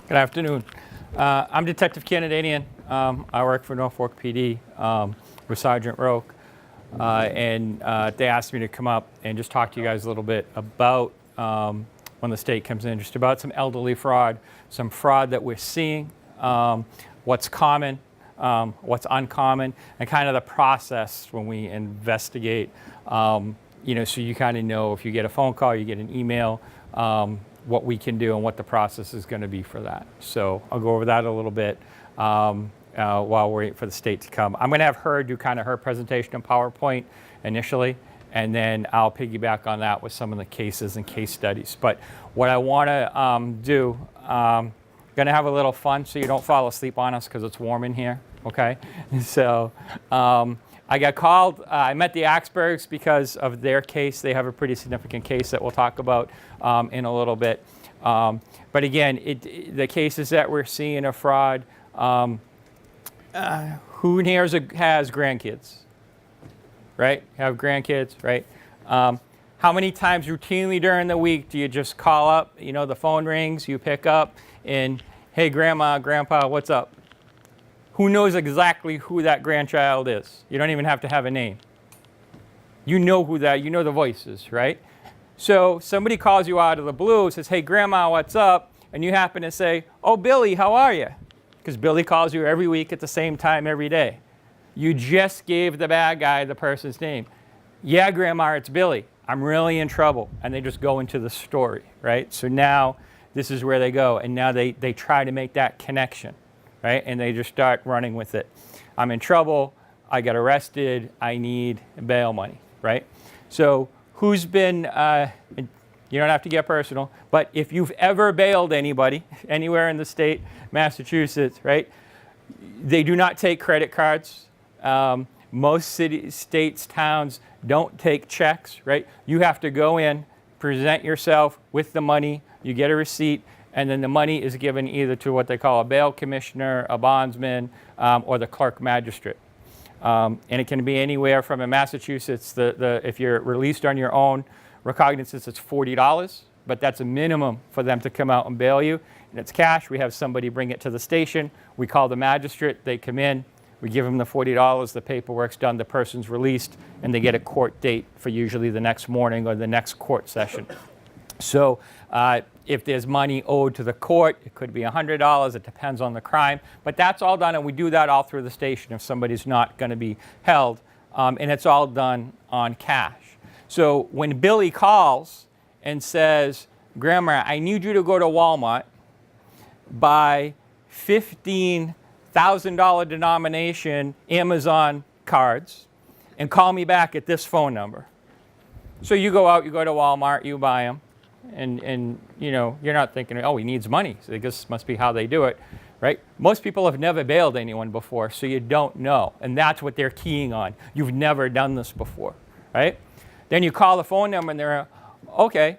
Good afternoon. I'm Detective Kanadanian. I work for Norfolk PD with Sergeant Roque. And they asked me to come up and just talk to you guys a little bit about when the state comes in, just about some elderly fraud, some fraud that we're seeing, what's common, what's uncommon, and kind of the process when we investigate, so you kind of know if you get a phone call, you get an email, what we can do and what the process is going to be for that. So I'll go over that a little bit while we're waiting for the state to come. I'm going to have her do kind of her presentation in PowerPoint initially, and then I'll piggyback on that with some of the cases and case studies. But what I want to do, going to have a little fun so you don't fall asleep on us because it's warm in here, okay? So I got called, I met the Axbergs because of their case. They have a pretty significant case that we'll talk about in a little bit. But again, the cases that we're seeing of fraud, who here has grandkids, right? Have grandkids, right? How many times routinely during the week do you just call up, the phone rings, you pick up, and hey, grandma, grandpa, what's up? Who knows exactly who that grandchild is? You don't even have to have a name. You know the voices, right? So somebody calls you out of the blue, says, hey, grandma, what's up? And you happen to say, oh, Billy, how are you? Because Billy calls you every week at the same time every day. You just gave the bad guy the person's name. Yeah, grandma, it's Billy. I'm really in trouble. And they just go into the story, right? So now this is where they go. And now they try to make that connection. Right? And they just start running with it. I'm in trouble. I got arrested. I need bail money, right? So who's been, you don't have to get personal, but if you've ever bailed anybody anywhere in the state, Massachusetts, right? They do not take credit cards. Most cities, states, towns don't take checks, right? You have to go in, present yourself with the money, you get a receipt, and then the money is given either to what they call a bail commissioner, a bondsman, or the clerk magistrate. And it can be anywhere from, in Massachusetts, if you're released on your own recognizance, it's $40, but that's a minimum for them to come out and bail you. And it's cash. We have somebody bring it to the station. We call the magistrate. They come in. We give them the $40. The paperwork's done. The person's released, and they get a court date for usually the next morning or the next court session. So if there's money owed to the court, it could be $100. It depends on the crime. But that's all done, and we do that all through the station if somebody's not going to be held. And it's all done on cash. So when Billy calls and says, Grandma, I need you to go to Walmart, buy $15,000 denomination Amazon cards, and call me back at this phone number. So you go out, you go to Walmart, you buy them. And you're not thinking, oh, he needs money. So this must be how they do it, right? Most people have never bailed anyone before, so you don't know. And that's what they're keying on. You've never done this before, right? Then you call the phone number and they're, okay.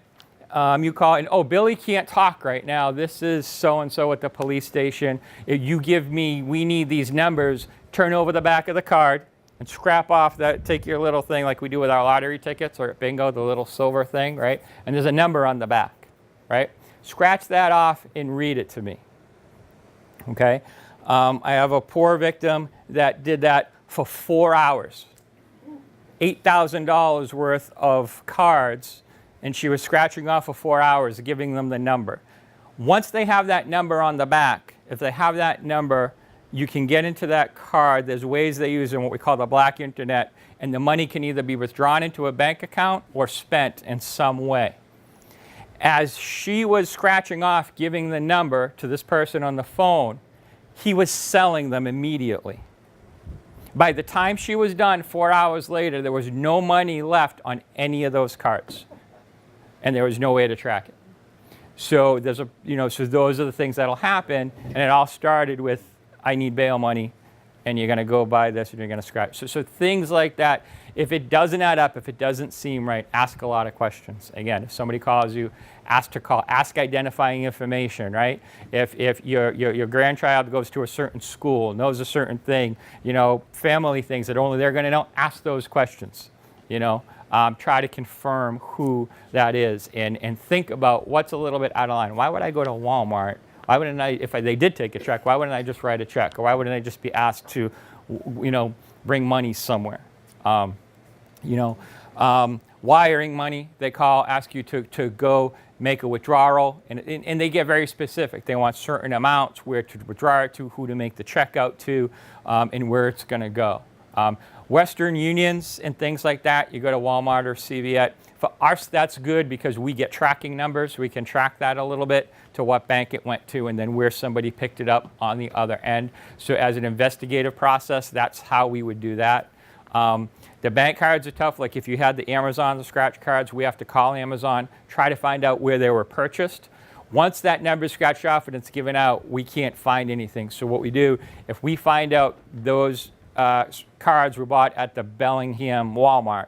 You call and, oh, Billy can't talk right now. This is so-and-so at the police station. If you give me, we need these numbers, turn over the back of the card and scrap off that, take your little thing like we do with our lottery tickets or at bingo, the little silver thing, right? And there's a number on the back, right? Scratch that off and read it to me, okay? I have a poor victim that did that for 4 hours, $8,000 worth of cards, and she was scratching off for 4 hours, giving them the number. Once they have that number on the back, if they have that number, you can get into that card. There's ways they use in what we call the black internet, and the money can either be withdrawn into a bank account or spent in some way. As she was scratching off, giving the number to this person on the phone, he was selling them immediately. By the time she was done, 4 hours later, there was no money left on any of those cards, and there was no way to track it. So there's so those are the things that'll happen, and it all started with, I need bail money, and you're going to go buy this, and you're going to scratch. So things like that, if it doesn't add up, if it doesn't seem right, ask a lot of questions. Again, if somebody calls you, ask to call, ask identifying information, right? If your grandchild goes to a certain school, knows a certain thing, family things that only they're going to know, ask those questions, Try to confirm who that is and think about what's a little bit out of line. Why would I go to Walmart Why wouldn't I, if they did take a check, why wouldn't I just write a check? Or why wouldn't I just be asked to, bring money somewhere? Wiring money, they ask you to go make a withdrawal, and they get very specific. They want certain amounts, where to withdraw it to, who to make the check out to, and where it's going to go. Western unions and things like that, you go to Walmart or CVS. For us, that's good because we get tracking numbers. We can track that a little bit to what bank it went to and then where somebody picked it up on the other end. So as an investigative process, that's how we would do that. The bank cards are tough. Like if you had the Amazon, the scratch cards, we have to call Amazon, try to find out where they were purchased. Once that number is scratched off and it's given out, we can't find anything. So what we do, if we find out those cards were bought at the Bellingham Walmart,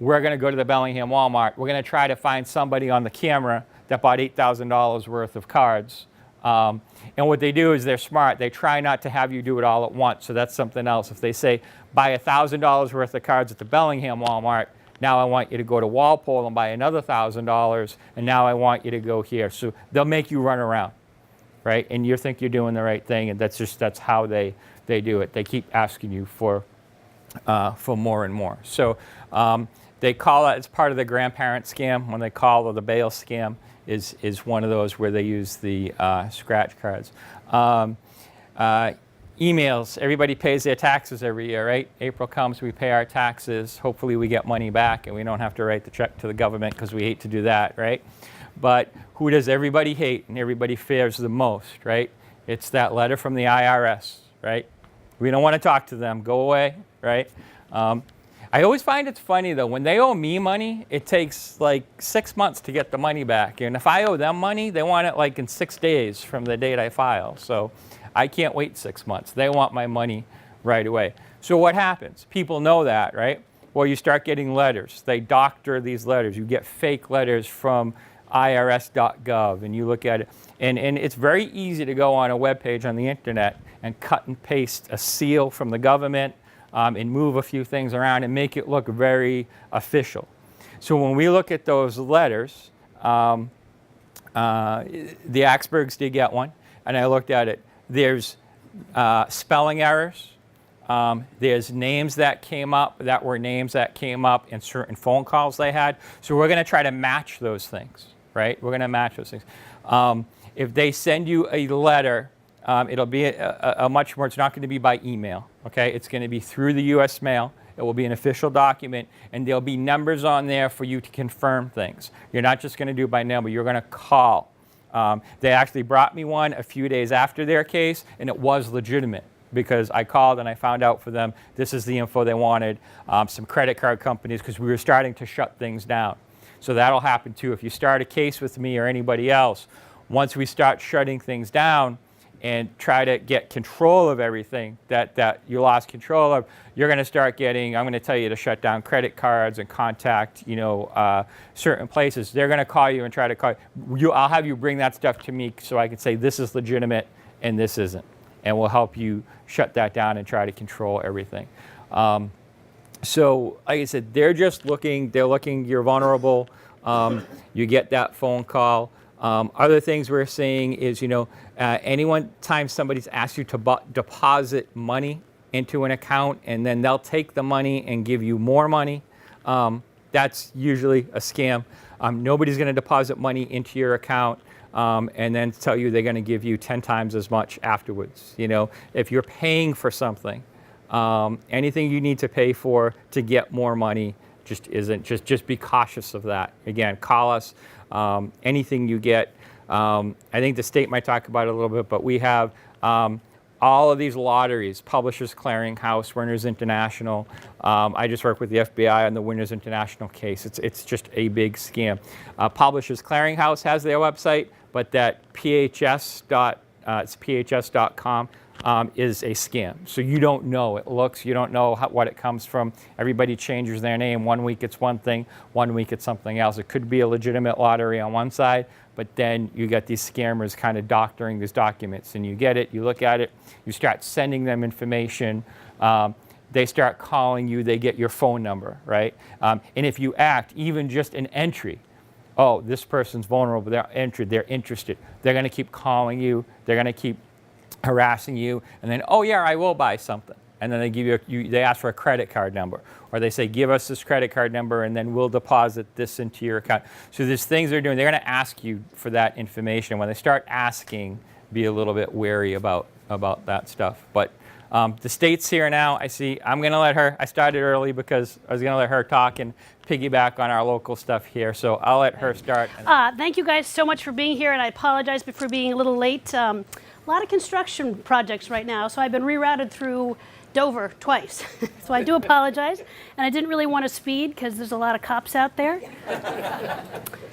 we're going to go to the Bellingham Walmart. We're going to try to find somebody on the camera that bought $8,000 worth of cards. And what they do is they're smart. They try not to have you do it all at once. So that's something else. If they say, buy $1,000 worth of cards at the Bellingham Walmart, now I want you to go to Walpole and buy another $1,000, and now I want you to go here. So they'll make you run around, right? And you think you're doing the right thing, and that's how they do it. They keep asking you for more and more. So they call it, it's part of the grandparent scam. When they call, or the bail scam is one of those where they use the scratch cards. Emails, everybody pays their taxes every year, right? April comes, we pay our taxes. Hopefully we get money back and we don't have to write the check to the government because we hate to do that, right? But who does everybody hate and everybody fears the most, right? It's that letter from the IRS, right? We don't want to talk to them, go away, right? I always find it's funny though, when they owe me money, it takes like 6 months to get the money back. And if I owe them money, they want it like in 6 days from the date I file. So I can't wait 6 months. They want my money right away. So what happens? People know that, right? Well, you start getting letters. They doctor these letters. You get fake letters from irs.gov, and you look at it. And it's very easy to go on a web page on the internet and cut and paste a seal from the government and move a few things around and make it look very official. So when we look at those letters, the Axbergs did get one, and I looked at it. There's spelling errors. There's names that came up that were names that came up in certain phone calls they had. So we're going to try to match those things, right? We're going to match those things. If they send you a letter, it'll be a much more, it's not going to be by email, okay? It's going to be through the U.S. mail. It will be an official document, and there'll be numbers on there for you to confirm things. You're not just going to do it by mail, but you're going to call. They actually brought me one a few days after their case, and it was legitimate because I called and I found out for them this is the info they wanted, some credit card companies, because we were starting to shut things down. So that'll happen too. If you start a case with me or anybody else, once we start shutting things down and try to get control of everything that you lost control of, you're going to start getting, I'm going to tell you to shut down credit cards and contact, certain places. They're going to call you and try to call you. I'll have you bring that stuff to me so I can say this is legitimate and this isn't. And we'll help you shut that down and try to control everything. So like I said, they're looking, you're vulnerable. You get that phone call. Other things we're seeing is, time somebody's asked you to deposit money into an account and then they'll take the money and give you more money, that's usually a scam. Nobody's going to deposit money into your account and then tell you they're going to give you 10 times as much afterwards. If you're paying for something, anything you need to pay for to get more money just be cautious of that. Again, call us. Anything you get. I think the state might talk about it a little bit, but we have all of these lotteries, Publishers Clearinghouse, Winners International. I just worked with the FBI on the Winners International case. It's just a big scam. Publishers Clearinghouse has their website, but that it's phs.com is a scam. So you don't know. You don't know what it comes from. Everybody changes their name. 1 week it's one thing, 1 week it's something else. It could be a legitimate lottery on one side, but then you get these scammers kind of doctoring these documents, and you get it, you look at it, you start sending them information. They start calling you, they get your phone number, right? And if you act, even just an entry, oh, this person's vulnerable, they're interested. They're going to keep calling you. They're going to keep harassing you. And then, oh yeah, I will buy something. And then they give they ask for a credit card number. Or they say, give us this credit card number and then we'll deposit this into your account. So there's things they're doing. They're going to ask you for that information. When they start asking, be a little bit wary about that stuff. But the state's here now. I'm going to let her, I started early because I was going to let her talk and piggyback on our local stuff here. So I'll let her start. Thank you guys so much for being here, and I apologize for being a little late. A lot of construction projects right now, so I've been rerouted through Dover twice. So I do apologize, and I didn't really want to speed because there's a lot of cops out there.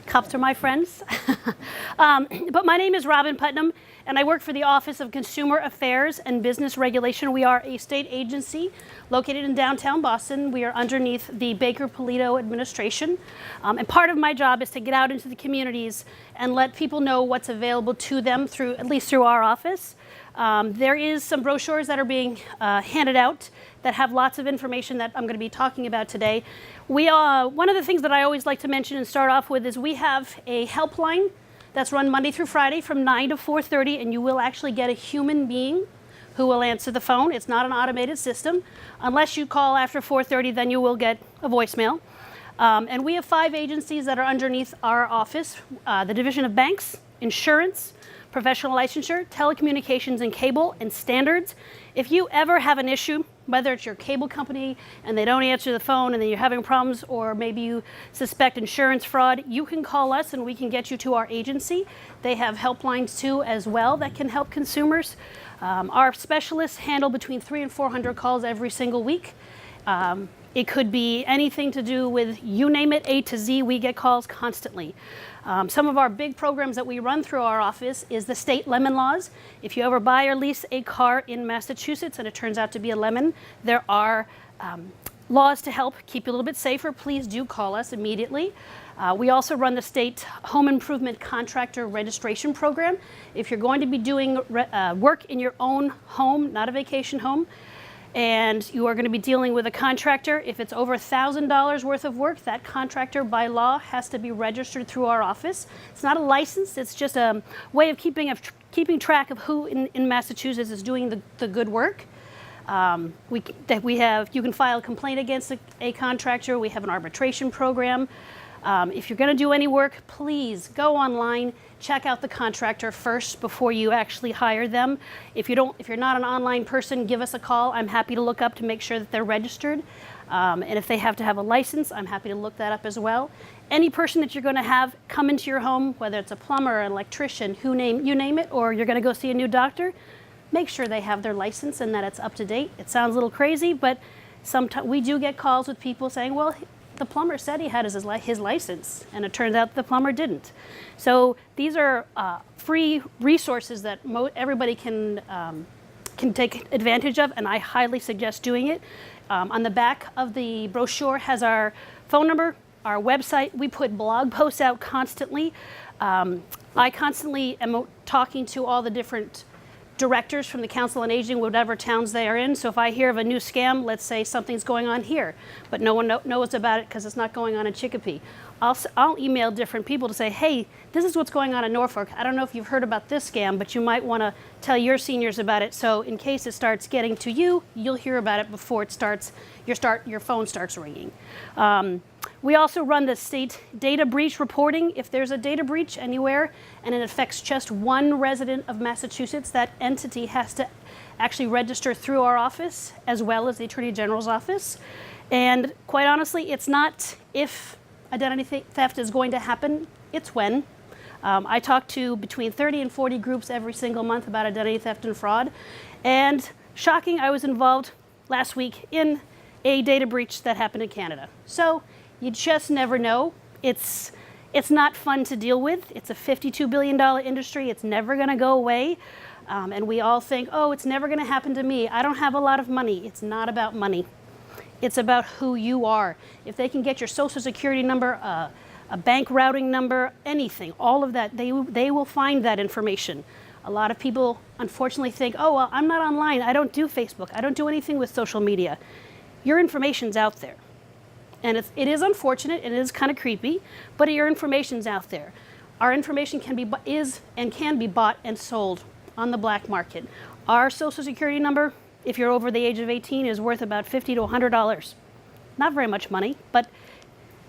Cops are my friends. But my name is Robin Putnam, and I work for the Office of Consumer Affairs and Business Regulation. We are a state agency located in downtown Boston. We are underneath the Baker-Polito administration. And part of my job is to get out into the communities and let people know what's available to them at least through our office. There is some brochures that are being handed out that have lots of information that I'm going to be talking about today. One of the things that I always like to mention and start off with is we have a helpline that's run Monday through Friday from 9 to 4:30, and you will actually get a human being who will answer the phone. It's not an automated system. Unless you call after 4:30, then you will get a voicemail. And we have 5 agencies that are underneath our office: the Division of Banks, Insurance, Professional Licensure, Telecommunications and Cable, and Standards. If you ever have an issue, whether it's your cable company and they don't answer the phone and then you're having problems, or maybe you suspect insurance fraud, you can call us and we can get you to our agency. They have helplines too as well that can help consumers. Our specialists handle between 300 and 400 calls every single week. It could be anything to do with, you name it, A to Z. We get calls constantly. Some of our big programs that we run through our office is the state lemon laws. If you ever buy or lease a car in Massachusetts and it turns out to be a lemon, there are laws to help keep you a little bit safer. Please do call us immediately. We also run the state home improvement contractor registration program. If you're going to be doing work in your own home, not a vacation home, and you are going to be dealing with a contractor, if it's over $1,000 worth of work, that contractor by law has to be registered through our office. It's not a license, it's just a way of keeping track of who in Massachusetts is doing the good work. You can file a complaint against a contractor. We have an arbitration program. If you're going to do any work, please go online, check out the contractor first before you actually hire them. If you're not an online person, give us a call. I'm happy to look up to make sure that they're registered. And if they have to have a license, I'm happy to look that up as well. Any person that you're going to have come into your home, whether it's a plumber, an electrician, you name it, or you're going to go see a new doctor, make sure they have their license and that it's up to date. It sounds a little crazy, but sometimes we do get calls with people saying, well, the plumber said he had his license, and it turns out the plumber didn't. So these are free resources that everybody can take advantage of, and I highly suggest doing it. On the back of the brochure has our phone number, our website. We put blog posts out constantly. I constantly am talking to all the different directors from the Council on Aging, whatever towns they are in. So if I hear of a new scam, let's say something's going on here, but no one knows about it because it's not going on in Chicopee, I'll email different people to say, hey, this is what's going on in Norfolk. I don't know if you've heard about this scam, but you might want to tell your seniors about it. So in case it starts getting to you, you'll hear about it before it starts. Your phone starts ringing. We also run the state data breach reporting. If there's a data breach anywhere and it affects just one resident of Massachusetts, that entity has to actually register through our office as well as the Attorney General's office. And quite honestly, it's not if identity theft is going to happen, it's when. I talk to between 30 and 40 groups every single month about identity theft and fraud. And shocking, I was involved last week in a data breach that happened in Canada. So you just never know. It's not fun to deal with. It's a $52 billion industry. It's never going to go away. And we all think, oh, it's never going to happen to me. I don't have a lot of money. It's not about money. It's about who you are. If they can get your social security number, a bank routing number, anything, all of that, they will find that information. A lot of people unfortunately think, oh, well, I'm not online. I don't do Facebook. I don't do anything with social media. Your information's out there. And it is unfortunate, and it is kind of creepy, but your information's out there. Our information can be bought and sold on the black market. Our Social Security number, if you're over the age of 18, is worth about $50 to $100. Not very much money, but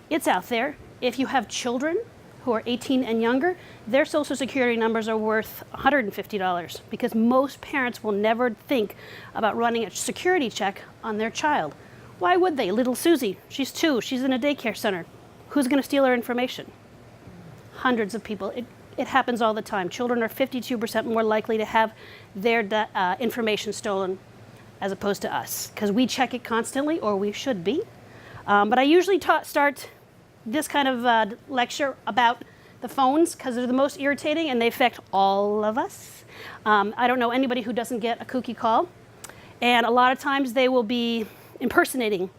it's out there. If you have children who are 18 and younger, their Social Security numbers are worth $150 because most parents will never think about running a security check on their child. Why would they? Little Susie, she's 2, she's in a daycare center. Who's going to steal her information? Hundreds of people. It happens all the time. Children are 52% more likely to have their information stolen as opposed to us, because we check it constantly, or we should be. But I usually start this kind of lecture about the phones because they're the most irritating and they affect all of us. I don't know anybody who doesn't get a kooky call. And a lot of times they will be impersonating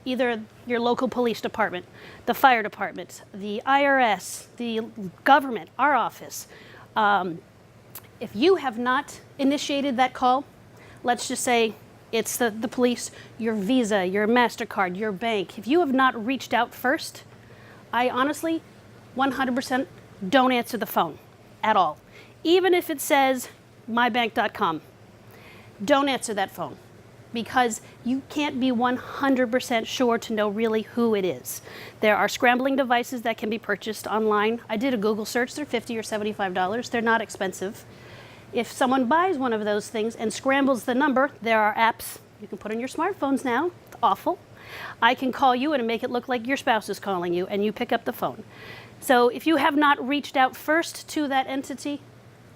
either your local police department, the fire department, the IRS, the government, our office. If you have not initiated that call, let's just say it's the police, your Visa, your MasterCard, your bank. If you have not reached out first, I honestly, 100% don't answer the phone at all. Even if it says mybank.com, don't answer that phone because you can't be 100% sure to know really who it is. There are scrambling devices that can be purchased online. I did a Google search, they're $50 or $75. They're not expensive. If someone buys one of those things and scrambles the number, there are apps you can put on your smartphones now. It's awful. I can call you and make it look like your spouse is calling you and you pick up the phone. So if you have not reached out first to that entity,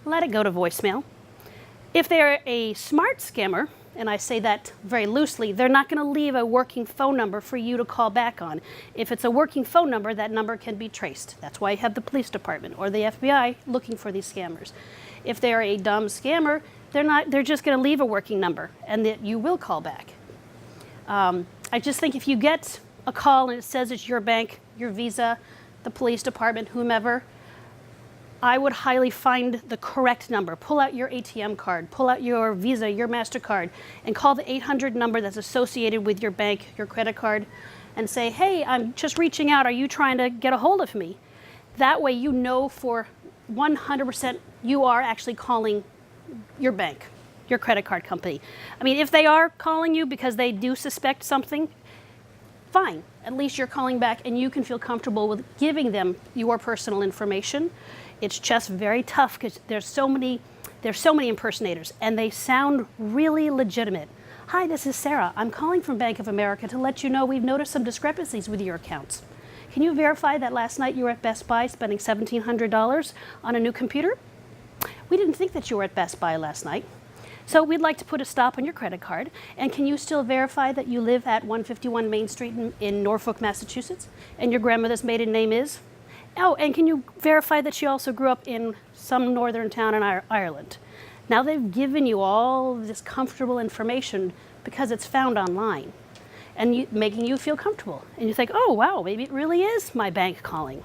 let it go to voicemail. If they're a smart scammer, and I say that very loosely, they're not going to leave a working phone number for you to call back on. If it's a working phone number, that number can be traced. That's why you have the police department or the FBI looking for these scammers. If they're a dumb scammer, they're just going to leave a working number and that you will call back. I just think if you get a call and it says it's your bank, your Visa, the police department, whomever, I would highly find the correct number. Pull out your ATM card, pull out your Visa, your MasterCard, and call the 800 number that's associated with your bank, your credit card, and say, hey, I'm just reaching out. Are you trying to get a hold of me? That way you know for 100% you are actually calling your bank, your credit card company. I mean, if they are calling you because they do suspect something, fine. At least you're calling back and you can feel comfortable with giving them your personal information. It's just very tough because there's so many impersonators and they sound really legitimate. Hi, this is Sarah. I'm calling from Bank of America to let you know we've noticed some discrepancies with your accounts. Can you verify that last night you were at Best Buy spending $1,700 on a new computer? We didn't think that you were at Best Buy last night. So we'd like to put a stop on your credit card. And can you still verify that you live at 151 Main Street in Norfolk, Massachusetts? And your grandmother's maiden name is? Oh, and can you verify that she also grew up in some northern town in Ireland? Now they've given you all this comfortable information because it's found online and making you feel comfortable. And you think, oh, wow, maybe it really is my bank calling.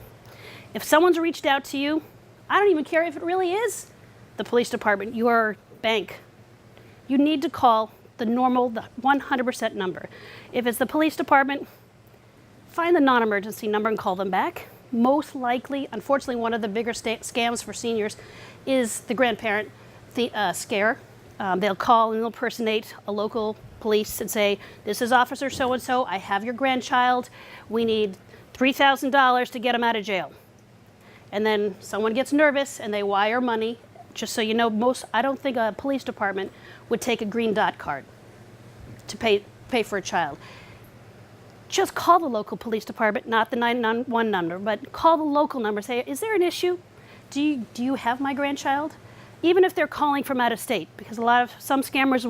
If someone's reached out to you, I don't even care if it really is the police department, your bank. You need to call the 100% number. If it's the police department, find the non-emergency number and call them back. Most likely, unfortunately, one of the bigger scams for seniors is the grandparent scare. They'll call and they'll impersonate a local police and say, this is Officer so-and-so, I have your grandchild, we need $3,000 to get him out of jail. And then someone gets nervous and they wire money. Just so you know, I don't think a police department would take a green dot card to pay for a child. Just call the local police department, not the 911 number, but call the local number. Say, is there an issue? Do you have my grandchild? Even if they're calling from out of state, because some scammers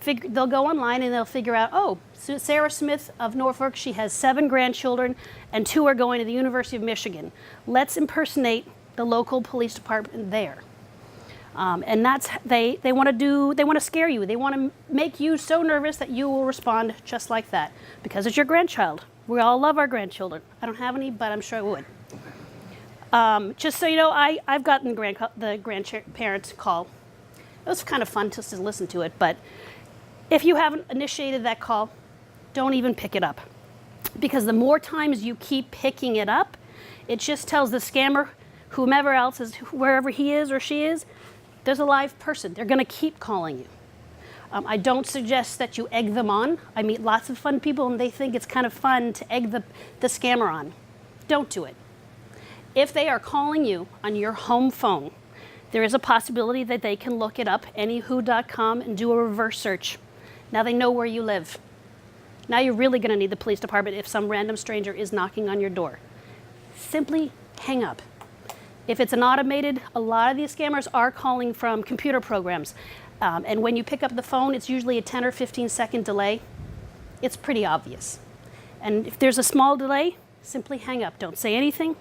they'll go online and they'll figure out, oh, Sarah Smith of Norfolk, she has 7 grandchildren and 2 are going to the University of Michigan. Let's impersonate the local police department there. And that's they want to scare you. They want to make you so nervous that you will respond just like that because it's your grandchild. We all love our grandchildren. I don't have any, but I'm sure I would. Just so you know, I've gotten the grandparent call. It was kind of fun just to listen to it, but if you haven't initiated that call, don't even pick it up. because the more times you keep picking it up, it just tells the scammer, whomever else is, wherever he is or she is, there's a live person. They're going to keep calling you. I don't suggest that you egg them on. I meet lots of fun people and they think it's kind of fun to egg the scammer on. Don't do it. If they are calling you on your home phone, there is a possibility that they can look it up, anywho.com, and do a reverse search. Now they know where you live. Now you're really going to need the police department if some random stranger is knocking on your door. Simply hang up. If it's an automated, a lot of these scammers are calling from computer programs. And when you pick up the phone, it's usually a 10 or 15 second delay. It's pretty obvious. And if there's a small delay, simply hang up. Don't say anything.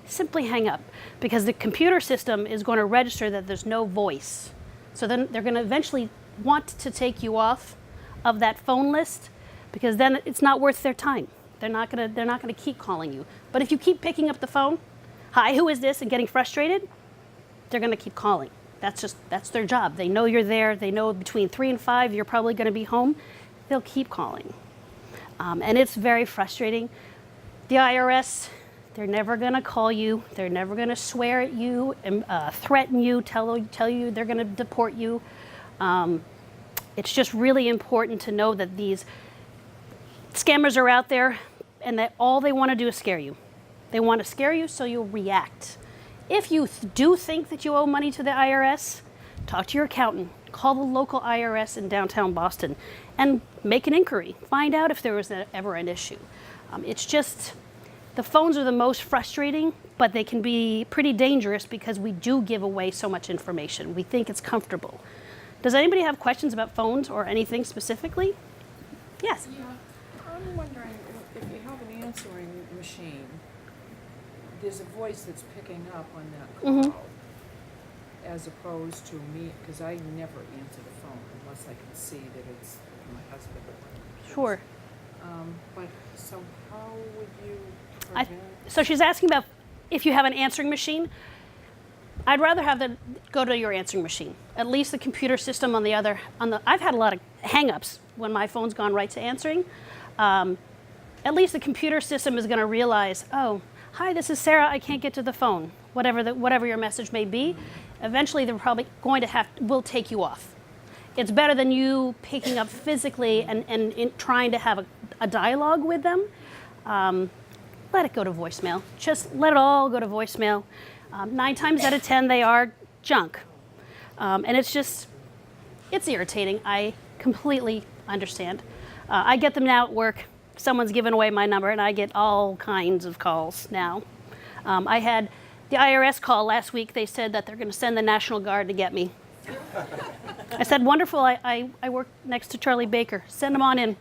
Simply hang up, because the computer system is going to register that there's no voice. So then they're going to eventually want to take you off of that phone list, because then it's not worth their time. They're not going to keep calling you. But if you keep picking up the phone, hi, who is this, and getting frustrated, they're going to keep calling. That's their job. They know you're there. They know between 3 and 5 you're probably going to be home. They'll keep calling. And it's very frustrating. The IRS, they're never going to call you. They're never going to swear at you and threaten you, tell you they're going to deport you. It's just really important to know that these scammers are out there and that all they want to do is scare you. They want to scare you so you'll react. If you do think that you owe money to the IRS, talk to your accountant. Call the local IRS in downtown Boston and make an inquiry. Find out if there was ever an issue. It's just, the phones are the most frustrating, but they can be pretty dangerous because we do give away so much information. We think it's comfortable. Does anybody have questions about phones or anything specifically? Yes? Yeah, I'm wondering if you have an answering machine, there's a voice that's picking up on that call, as opposed to me, because I never answer the phone unless I can see that it's my husband. Sure. But so how would you prevent? So she's asking about if you have an answering machine. I'd rather have them go to your answering machine. At least the computer system I've had a lot of hang-ups when my phone's gone right to answering. At least the computer system is going to realize, oh, hi, this is Sarah, I can't get to the phone, whatever your message may be. Eventually they're probably going to will take you off. It's better than you picking up physically and trying to have a dialogue with them. Let it go to voicemail. Just let it all go to voicemail. 9 times out of 10, they are junk. And it's irritating. I completely understand. I get them now at work. Someone's given away my number, and I get all kinds of calls now. I had the IRS call last week. They said that they're going to send the National Guard to get me. I said, wonderful. I work next to Charlie Baker. Send them on in.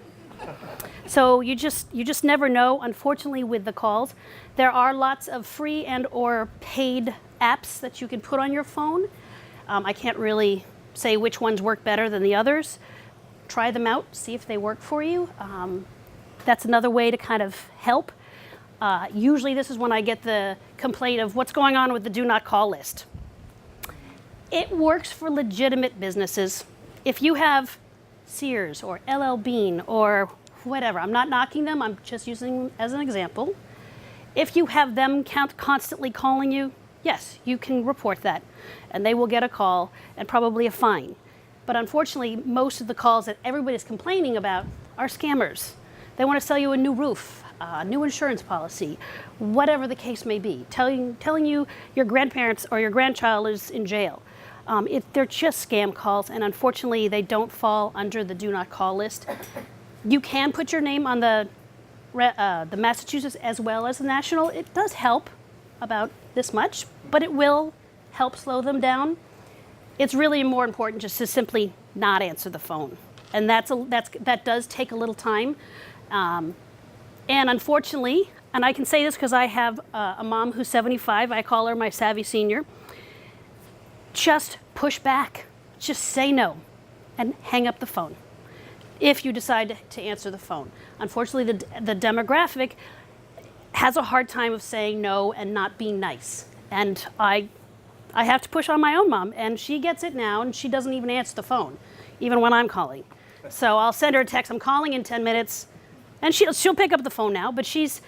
So you just never know. Unfortunately, with the calls, there are lots of free and or paid apps that you can put on your phone. I can't really say which ones work better than the others. Try them out, see if they work for you. That's another way to kind of help. Usually this is when I get the complaint of what's going on with the do not call list. It works for legitimate businesses. If you have Sears or LL Bean or whatever, I'm not knocking them, I'm just using them as an example. If you have them constantly calling you, yes, you can report that and they will get a call and probably a fine. But unfortunately, most of the calls that everybody's complaining about are scammers. They want to sell you a new roof, a new insurance policy, whatever the case may be, telling you your grandparents or your grandchild is in jail. They're just scam calls, and unfortunately, they don't fall under the do not call list. You can put your name on the Massachusetts as well as the national. It does help about this much, but it will help slow them down. It's really more important just to simply not answer the phone, and that does take a little time. And unfortunately, and I can say this because I have a mom who's 75, I call her my savvy senior, just push back, just say no, and hang up the phone if you decide to answer the phone. Unfortunately, the demographic has a hard time of saying no and not being nice. And I have to push on my own mom, and she gets it now, and she doesn't even answer the phone, even when I'm calling. So I'll send her a text, I'm calling in 10 minutes, And she'll pick up the phone now, but she's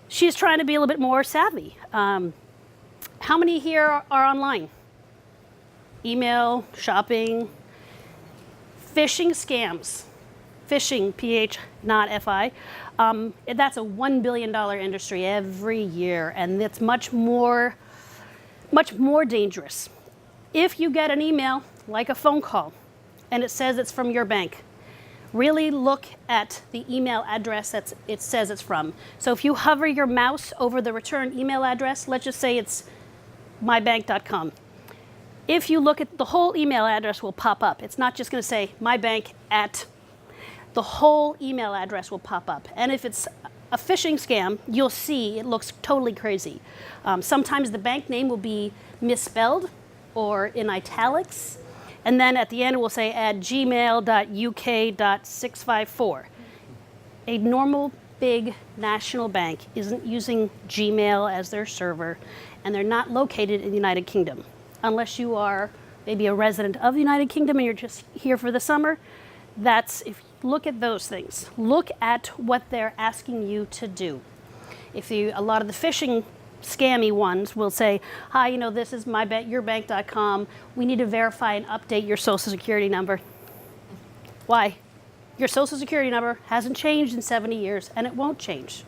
trying to be a little bit more savvy. How many here are online? Email, shopping, phishing scams. Phishing, PH, not FI. That's a $1 billion industry every year, and it's much more dangerous. If you get an email, like a phone call, and it says it's from your bank, really look at the email address that it says it's from. So if you hover your mouse over the return email address, let's just say it's mybank.com. If you look at the whole email address will pop up. It's not just going to say mybank at. The whole email address will pop up. And if it's a phishing scam, you'll see it looks totally crazy. Sometimes the bank name will be misspelled or in italics. And then at the end it will say at gmail.uk.654. A normal big national bank isn't using Gmail as their server, and they're not located in the United Kingdom. Unless you are maybe a resident of the United Kingdom and you're just here for the summer. If you look at those things. Look at what they're asking you to do. A lot of the phishing scammy ones will say, hi, this is yourbank.com. We need to verify and update your social security number. Why? Your social security number hasn't changed in 70 years, and it won't change.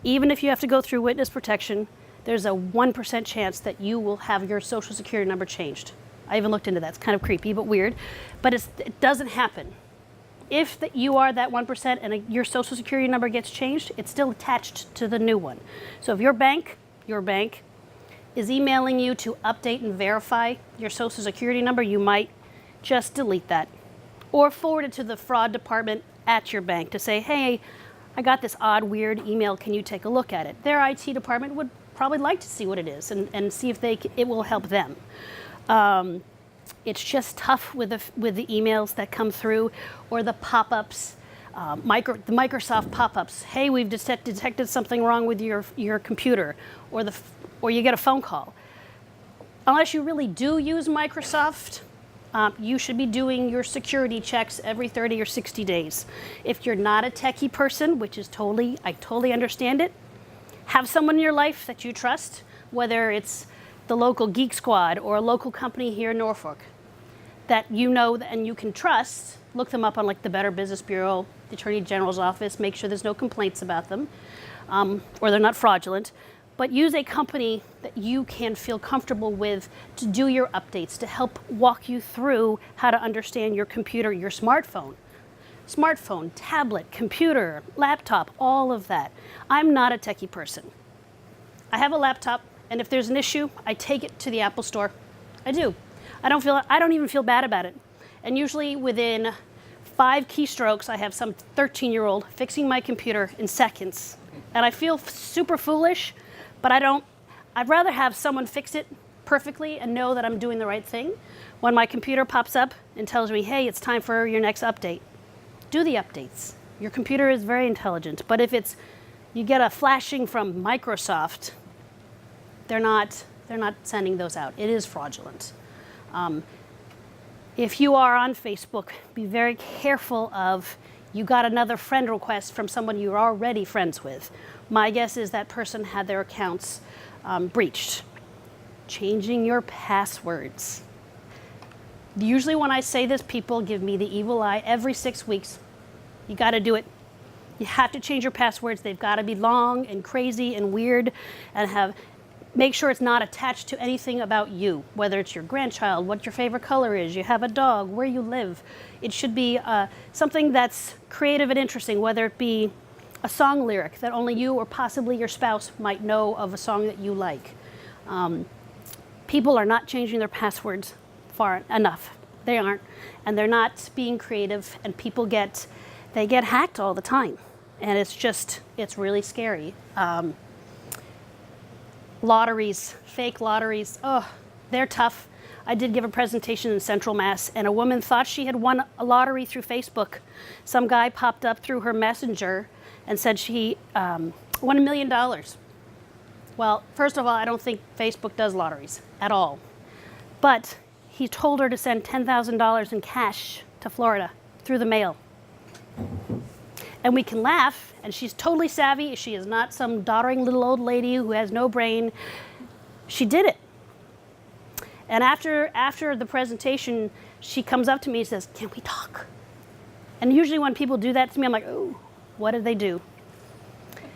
Even if you have to go through witness protection, there's a 1% chance that you will have your social security number changed. I even looked into that. It's kind of creepy, but weird. But it doesn't happen. If you are that 1% and your social security number gets changed, it's still attached to the new one. So if your bank is emailing you to update and verify your social security number, you might just delete that. Or forward it to the fraud department at your bank to say, hey, I got this odd, weird email. Can you take a look at it? Their IT department would probably like to see what it is and see if it will help them. It's just tough with the emails that come through or the pop-ups, the Microsoft pop-ups. Hey, we've detected something wrong with your computer, or you get a phone call. Unless you really do use Microsoft, you should be doing your security checks every 30 or 60 days. If you're not a techie person, which is I totally understand it, have someone in your life that you trust, whether it's the local Geek Squad or a local company here in Norfolk that you know and you can trust. Look them up on the Better Business Bureau, the Attorney General's office, make sure there's no complaints about them or they're not fraudulent. But use a company that you can feel comfortable with to do your updates, to help walk you through how to understand your computer, your smartphone, tablet, computer, laptop, all of that. I'm not a techie person. I have a laptop. And if there's an issue, I take it to the Apple Store. I do. I don't even feel bad about it. And usually within 5 keystrokes, I have some 13-year-old fixing my computer in seconds. And I feel super foolish, but I'd rather have someone fix it perfectly and know that I'm doing the right thing. When my computer pops up and tells me, hey, it's time for your next update, do the updates. Your computer is very intelligent. But if you get a flashing from Microsoft, they're not sending those out. It is fraudulent. If you are on Facebook, be very careful of you got another friend request from someone you're already friends with. My guess is that person had their accounts breached. Changing your passwords. Usually when I say this, people give me the evil eye every 6 weeks. You got to do it. You have to change your passwords. They've got to be long and crazy and weird and make sure it's not attached to anything about you, whether it's your grandchild, what your favorite color is, you have a dog, where you live. It should be something that's creative and interesting, whether it be a song lyric that only you or possibly your spouse might know of a song that you like. People are not changing their passwords far enough. They aren't. And they're not being creative, and people get hacked all the time. And it's really scary. Lotteries, fake lotteries, they're tough. I did give a presentation in Central Mass, and a woman thought she had won a lottery through Facebook. Some guy popped up through her messenger and said she won $1 million. Well, first of all, I don't think Facebook does lotteries at all. But he told her to send $10,000 in cash to Florida through the mail. And we can laugh, and she's totally savvy. She is not some doddering little old lady who has no brain. She did it. And after the presentation, she comes up to me and says, "Can we talk?" And usually when people do that to me, I'm like, "Oh, what did they do?"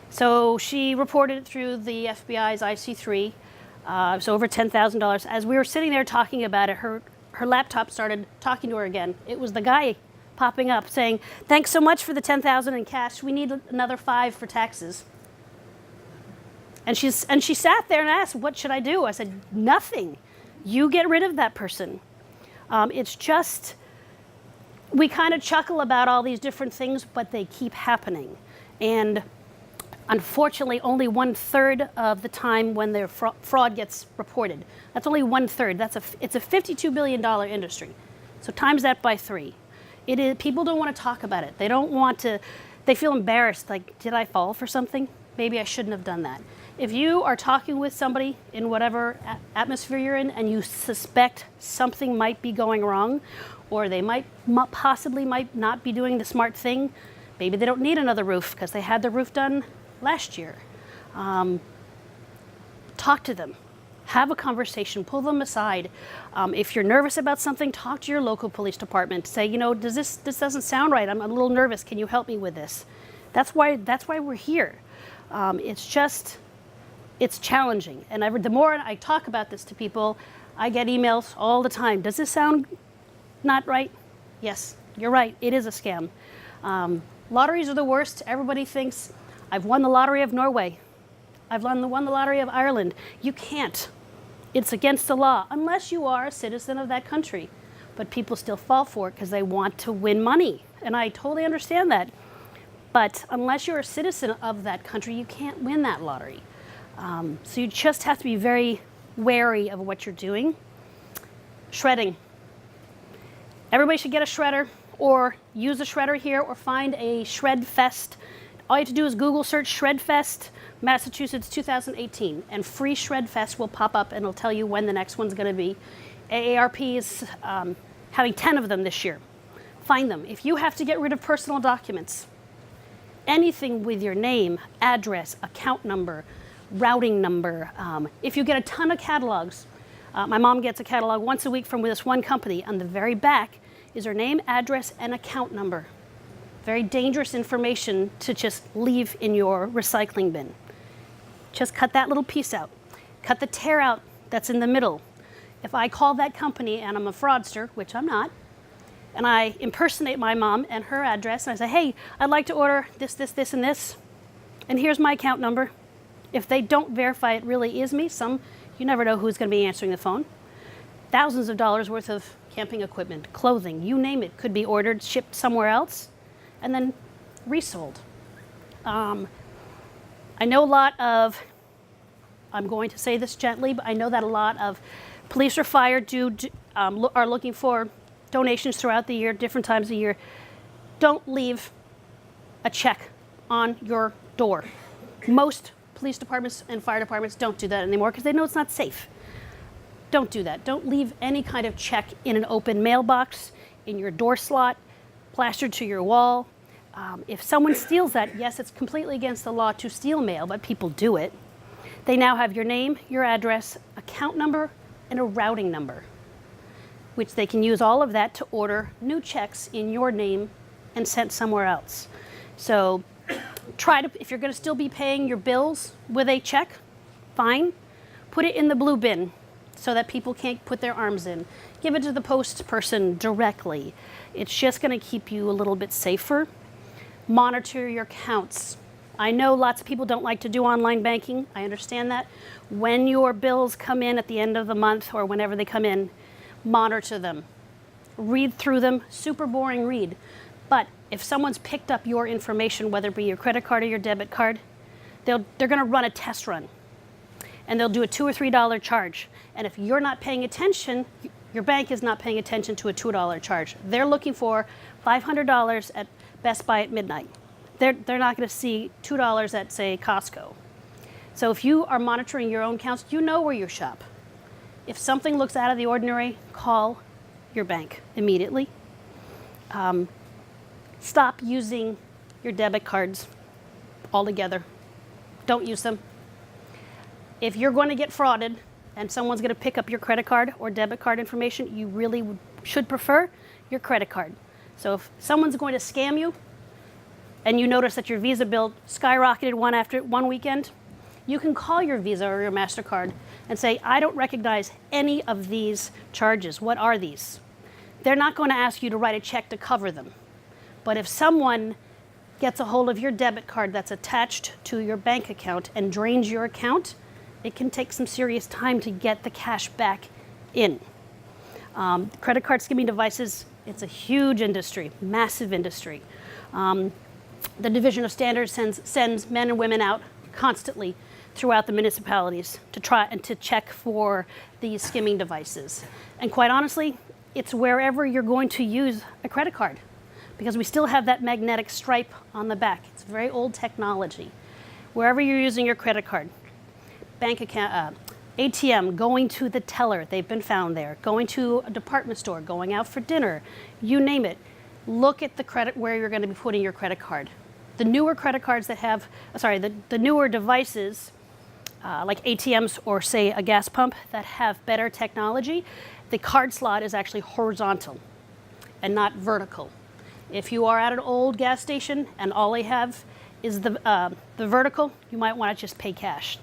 So she reported it through the FBI's IC3. It was over $10,000. As we were sitting there talking about it, her laptop started talking to her again. It was the guy popping up saying, "Thanks so much for the $10,000 in cash. We need another $5,000 for taxes." And she sat there and asked, "What should I do?" I said, "Nothing. You get rid of that person." It's just, we kind of chuckle about all these different things, but they keep happening. And unfortunately, only 1/3 of the time when their fraud gets reported. That's only 1/3. It's a $52 billion industry. So times that by 3. People don't want to talk about it. They don't want to, they feel embarrassed, like, did I fall for something? Maybe I shouldn't have done that. If you are talking with somebody in whatever atmosphere you're in and you suspect something might be going wrong, or they possibly might not be doing the smart thing, maybe they don't need another roof because they had the roof done last year. Talk to them. Have a conversation. Pull them aside. If you're nervous about something, talk to your local police department. Say, this doesn't sound right. I'm a little nervous. Can you help me with this? That's why we're here. It's challenging. And the more I talk about this to people, I get emails all the time. Does this sound not right? Yes, you're right. It is a scam. Lotteries are the worst. Everybody thinks, I've won the lottery of Norway. I've won the lottery of Ireland. You can't. It's against the law, unless you are a citizen of that country. But people still fall for it because they want to win money. And I totally understand that. But unless you're a citizen of that country, you can't win that lottery. So you just have to be very wary of what you're doing. Shredding. Everybody should get a shredder, or use a shredder here, or find a Shred Fest. All you have to do is Google search Shred Fest, Massachusetts 2018, and free Shred Fest will pop up and it'll tell you when the next one's going to be. AARP is having 10 of them this year. Find them. If you have to get rid of personal documents, anything with your name, address, account number, routing number. If you get a ton of catalogs, my mom gets a catalog once a week from this one company. On the very back is her name, address, and account number. Very dangerous information to just leave in your recycling bin. Just cut that little piece out. Cut the tear out that's in the middle. If I call that company and I'm a fraudster, which I'm not, and I impersonate my mom and her address, and I say, "Hey, I'd like to order this, this, this, and this, and here's my account number." If they don't verify it really is me, you never know who's going to be answering the phone. Thousands of dollars worth of camping equipment, clothing, you name it, could be ordered, shipped somewhere else, and then resold. I know I'm going to say this gently, but I know that a lot of police or fire are looking for donations throughout the year, different times of year. Don't leave a check on your door. Most police departments and fire departments don't do that anymore because they know it's not safe. Don't do that. Don't leave any kind of check in an open mailbox, in your door slot, plastered to your wall. If someone steals that, yes, it's completely against the law to steal mail, but people do it. They now have your name, your address, account number, and a routing number, which they can use all of that to order new checks in your name and sent somewhere else. So if you're going to still be paying your bills with a check, fine. Put it in the blue bin so that people can't put their arms in. Give it to the post person directly. It's just going to keep you a little bit safer. Monitor your accounts. I know lots of people don't like to do online banking. I understand that. When your bills come in at the end of the month or whenever they come in, monitor them. Read through them. Super boring read. But if someone's picked up your information, whether it be your credit card or your debit card, they're going to run a test run. And they'll do a $2 or $3 charge. And if you're not paying attention, your bank is not paying attention to a $2 charge. They're looking for $500 at Best Buy at midnight. They're not going to see $2 at, say, Costco. So if you are monitoring your own accounts, you know where you shop. If something looks out of the ordinary, call your bank immediately. Stop using your debit cards altogether. Don't use them. If you're going to get frauded and someone's going to pick up your credit card or debit card information, you really should prefer your credit card. So if someone's going to scam you and you notice that your Visa bill skyrocketed one weekend, you can call your Visa or your MasterCard and say, I don't recognize any of these charges. What are these? They're not going to ask you to write a check to cover them. But if someone gets a hold of your debit card that's attached to your bank account and drains your account, it can take some serious time to get the cash back in. Credit card skimming devices, it's a huge industry, massive industry. The Division of Standards sends men and women out constantly throughout the municipalities to try and to check for these skimming devices. And quite honestly, it's wherever you're going to use a credit card, because we still have that magnetic stripe on the back. It's very old technology. Wherever you're using your credit card, bank account, ATM, going to the teller, they've been found there, going to a department store, going out for dinner, you name it. Look at the credit where you're going to be putting your credit card. The newer credit cards that have, the newer devices, like ATMs or say a gas pump that have better technology, the card slot is actually horizontal and not vertical. If you are at an old gas station and all they have is the vertical, you might want to just pay cash.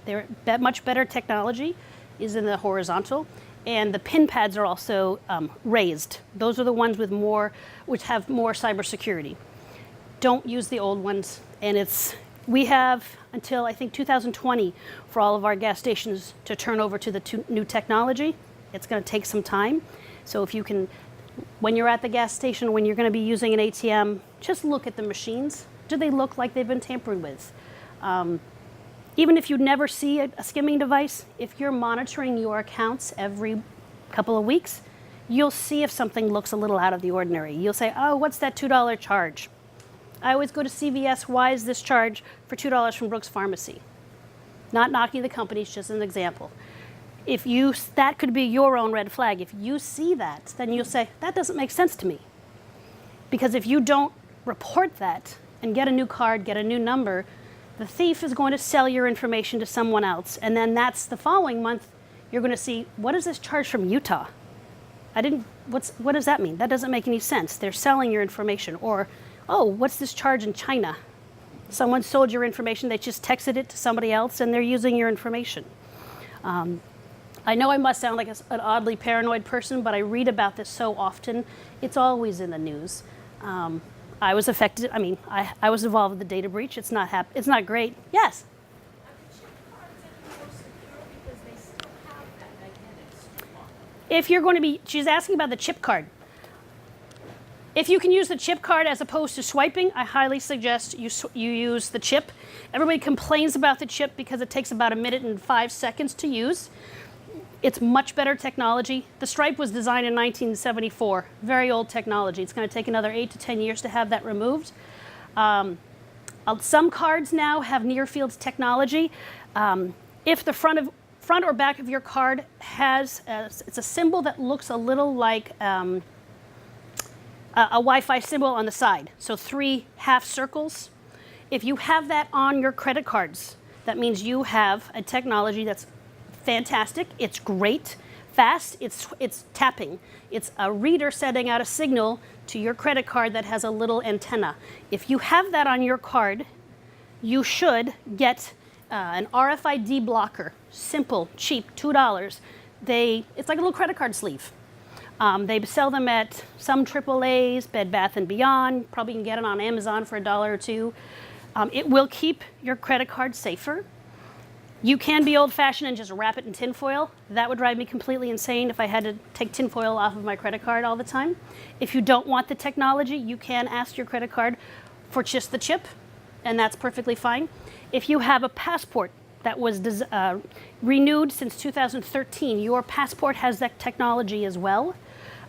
Much better technology is in the horizontal, and the pin pads are also raised. Those are the ones which have more cybersecurity. Don't use the old ones, and we have until I think 2020 for all of our gas stations to turn over to the new technology. It's going to take some time, so if you can, when you're at the gas station, when you're going to be using an ATM, just look at the machines. Do they look like they've been tampered with? Even if you never see a skimming device, if you're monitoring your accounts every couple of weeks, you'll see if something looks a little out of the ordinary. You'll say, oh, what's that $2 charge? I always go to CVS. Why is this charge for $2 from Brooks Pharmacy? Not knocking the companies, just an example. That could be your own red flag. If you see that, then you'll say, that doesn't make sense to me. Because if you don't report that and get a new card, get a new number, the thief is going to sell your information to someone else. And then that's the following month, you're going to see, what is this charge from Utah? What does that mean? That doesn't make any sense. They're selling your information. Or, oh, what's this charge in China? Someone sold your information, they just texted it to somebody else and they're using your information. I know I must sound like an oddly paranoid person, but I read about this so often. It's always in the news. I was affected. I mean, I was involved with the data breach. It's not great. Yes. If you're going to be, she's asking about the chip card. If you can use the chip card as opposed to swiping, I highly suggest you use the chip. Everybody complains about the chip because it takes about 1 minute and 5 seconds to use. It's much better technology. The stripe was designed in 1974, very old technology. It's going to take another 8 to 10 years to have that removed. Some cards now have near field technology. If the front or back of your card has, it's a symbol that looks a little like a Wi-Fi symbol on the side, so 3 half circles. If you have that on your credit cards, that means you have a technology that's fantastic. It's great, fast. It's tapping. It's a reader sending out a signal to your credit card that has a little antenna. If you have that on your card, you should get an RFID blocker. Simple, cheap, $2. It's like a little credit card sleeve. They sell them at some AAA's, Bed Bath & Beyond. Probably you can get it on Amazon for $1 or $2. It will keep your credit card safer. You can be old-fashioned and just wrap it in tinfoil. That would drive me completely insane if I had to take tinfoil off of my credit card all the time. If you don't want the technology, you can ask your credit card for just the chip, and that's perfectly fine. If you have a passport that was renewed since 2013, your passport has that technology as well.